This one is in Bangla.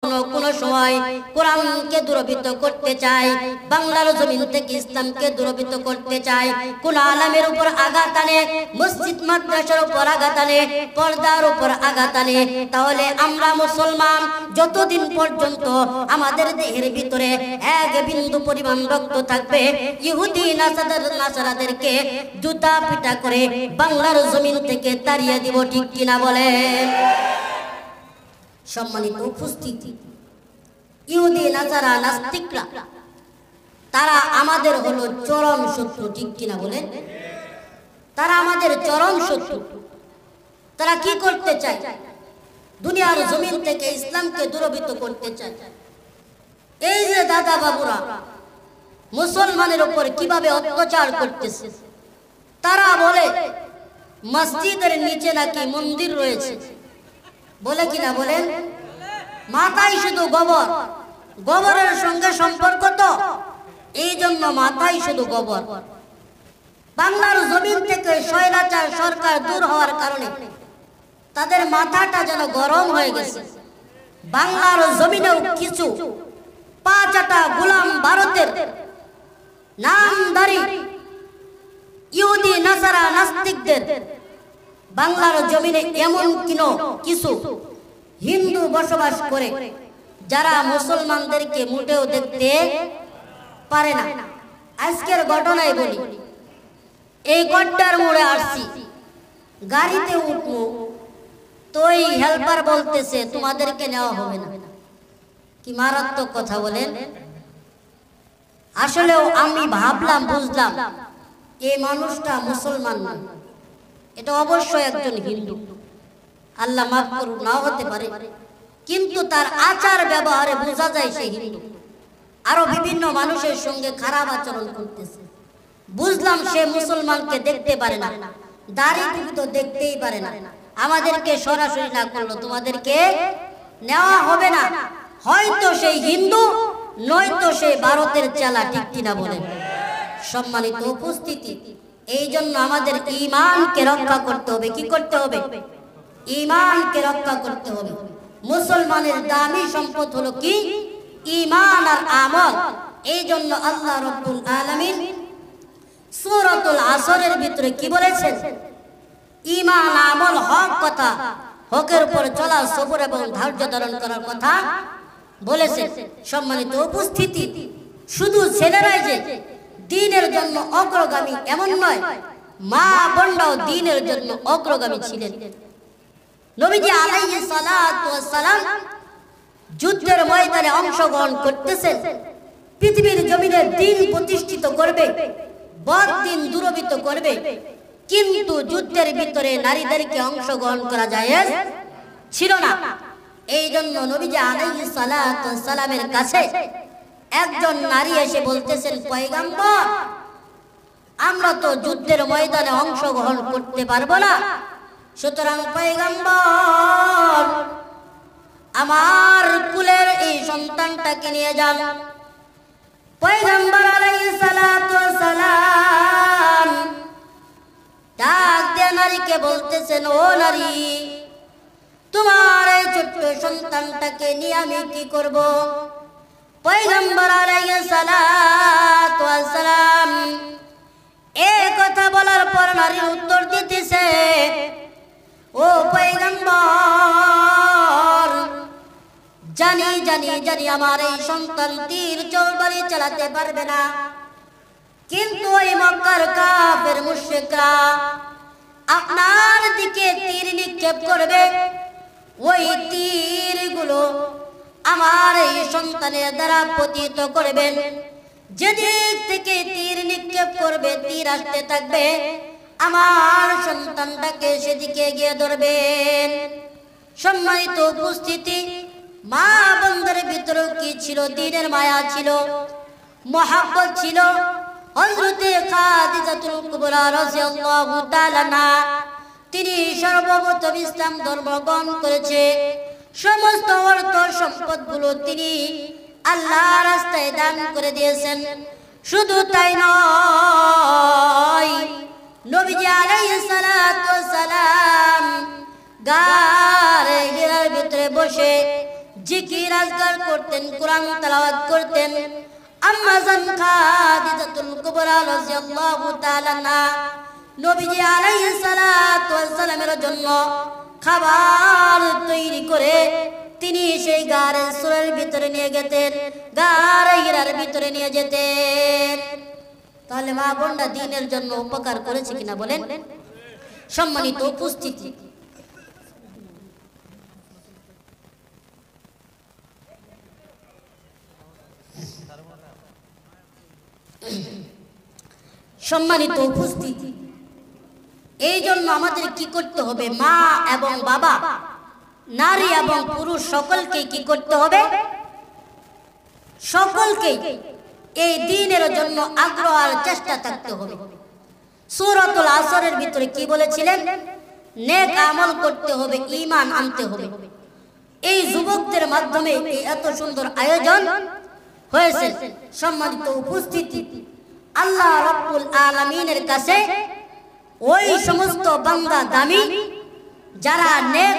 কোন সময় কোরআনকে দুরবিত করতে চায়, বাংলার জমিন থেকে ইসলামকে দুরবিত করতে চায়, কোন আলেমের উপর আঘাত আনে, মসজিদ মাদ্রাসার উপর আঘাত আনে, পর্দার উপর আঘাত আনে, তাহলে আমরা মুসলমান যতদিন পর্যন্ত আমাদের দেহের ভিতরে এক বিন্দু পরিমাণ রক্ত থাকবে, ইহুদি নাসারাদেরকে জুতা পিটা করে বাংলার জমিন থেকে তাড়িয়ে দিব। ঠিক কিনা বলেন? সম্মানিত উপস্থিতি, ইহুদি নাসারা নাস্তিকরা তারা আমাদের হলো চরম শত্রু। ঠিক কিনা বলেন? তারা আমাদের চরম শত্রু। তারা কি করতে চায়? দুনিয়ার জমিন থেকে ইসলামকে দুরবিত করতে চায়। এই যে দাদা বাবুরা মুসলমানের উপর কিভাবে অত্যাচার করতেছে, তারা বলে মসজিদের নিচে নাকি মন্দির রয়েছে, বলে কিনা বলেন? মাথায় শুধু গোবর, গোবরের সঙ্গে সম্পর্ক তো, এই জন্য মাথায় শুধু গোবর। বাংলার জমিন থেকে স্বৈরাচার সরকার দূর হওয়ার কারণে তাদের মাথাটা যেন গরম হয়ে গেছে। বাংলার জমিনেও কিছু পাঁচটা গোলাম ভারতের নামধারী ইহুদি নাসারা নাস্তিকদের বাংলার জমিনে এমন কিছু হিন্দু বসবাস করে যারা মুসলমানদেরকে মোটেও দেখতে পারে না। আজকের ঘটনায় বলি, এই গড্ডার মোড়ে আসছি, গাড়িতে উঠবো তো এই হেল্পার বলতেছে তোমাদেরকে নেওয়া হবে না। কি মারাত্মক কথা বলেন! আসলেও আমি ভাবলাম, বুঝলাম এই মানুষটা মুসলমান না, এটা অবশ্যই একজন হিন্দু। আল্লাহ মাফ করুন, নাও হতে পারে, কিন্তু তার আচার ব্যবহারে বোঝা যায় সে হিন্দু। আরো বিভিন্ন মানুষের সঙ্গে খারাপ আচরণ করতেছে। বুঝলাম সে মুসলমানকে দেখতে পারে না, দাড়ি টুপি তো দেখতেই পারে না। আমাদেরকে সরাসরি না করলো তোমাদেরকে নেওয়া হবে না, হয়তো সেই হিন্দু নয়তো সে ভারতের চেলা। ঠিক কিনা বলেন? সম্মানিত উপস্থিতি, এই জন্য আমাদের ঈমানকে রক্ষা করতে হবে। কি করতে হবে? ঈমানকে রক্ষা করতে হবে। মুসলমানের দামি সম্পদ হলো কি? ঈমান আর আমল। এই জন্য আল্লাহ রাব্বুল আলামিন সূরাতুল আসরের ভিতরে কি বলেছেন? ঈমান আমল হক কথা, হকের উপর চলা, সবর এবং ধৈর্য ধারণ করার কথা বলেছেন। সম্মানিত উপস্থিতি, শুধু ছেলেরাই যে দ্বীনের জন্য অগ্রগামী এমন নয়, মা বোনরাও দ্বীনের জন্য অগ্রগামী ছিলেন। নবীজি আলাইহিস সালাতু ওয়াস সালাম যুদ্ধের ময়দানে অংশগ্রহণ করতেছেন, পৃথিবীর জমিনে দ্বীন প্রতিষ্ঠিত করবে, বদ-দ্বীন দূরীভূত করবে, কিন্তু যুদ্ধের ভিতরে নারীদেরকে অংশগ্রহণ করা জায়েজ ছিল না। এই জন্য নবীজি আলাইহিস সালাতু ওয়াস সালামের কাছে একজন নারী এসে বলতেছেন, পয়গম্বর, আমরা তো যুদ্ধের ময়দানে অংশগ্রহণ করতে পারবো না, সুতরাং পয়গম্বর আমার কুলের এই সন্তানটাকে নিয়ে যান। পয়গম্বর আলাইহিস সালাতু ওয়াস সালাম ডাক দিয়ে নারীকে বলতেছেন, ও নারী, তোমার এই ছোট্ট সন্তানটাকে নিয়ে আমি কি করব? পয়গম্বর আলাইহিস সালাতু ওয়াস সালাম এই কথা বলার পর নারী উত্তর দিতেছে, ও পয়গম্বর, জানি জানি জানি আমার এই সন্তান তীর তরবারি চালাতে পারবে না, কিন্তু ওই মক্কার কাফের মুশরিকরা আপনার দিকে তীর নিক্ষেপ করবে, ওই তীরগুলো আমার এই সন্তানের দ্বারা পতিত করবেন। যেদিক থেকে তীর নিক্ষেপ করবে, তীর আসতে থাকবে, আমার সন্তানটাকে সেদিকে গিয়ে ধরবেন। সম্মানিত উপস্থিতি, মা বোনদের ভিতরেও কি ছিল? দ্বীনের মায়া ছিল, মহব্বত ছিল। হযরতে খাদিজাতুল কুবরা রাদিয়াল্লাহু তাআলা আনহা, তিনি সর্বপ্রথম ইসলাম ধর্ম গ্রহণ করেছে। সমস্ত অর্থ সম্পদগুলো তিনি আল্লাহর রাস্তায় দান করে দিয়েছেন। শুধু তাই নয়, নবীজি আলাইহিস সালাতু ওয়াস সালাম গারে হিরার ভিতরে বসে জিকির আজকার করতেন, কোরআন তেলাওয়াত করতেন। আম্মা জান খাদিজাতুল কুবরা রাদিয়াল্লাহু তাআলা না নবীজি আলাইহিস সালাতু ওয়াস সালামের জন্য খাবার তৈরি করে তিনি সেই গারে সুরের ভিতরে নিয়ে যেতেন, গারে হীরার ভিতরে নিয়ে যেতেন। তাহলে মা বোনরা দ্বীনের জন্য উপকার করেছে কিনা বলেন? সম্মানিত উপস্থিতি, সম্মানিত উপস্থিতি, এই জন্য আমাদের কি করতে হবে? মা এবং বাবা, নারী এবং পুরুষ সকলকে কি করতে হবে? সকলকে এই দ্বীনের জন্য আগ্রহ আর চেষ্টা থাকতে হবে। সূরাতুল আসরের ভিতরে কি বলেছিলেন? নেক আমল করতে হবে, ঈমান আনতে হবে। এই যুবকদের মাধ্যমে এই এত সুন্দর আয়োজন হয়েছে। সম্মানিত উপস্থিতি, আল্লাহ রাব্বুল আলামিনের কাছে ওই সমস্ত বান্দা দামি যারা নেক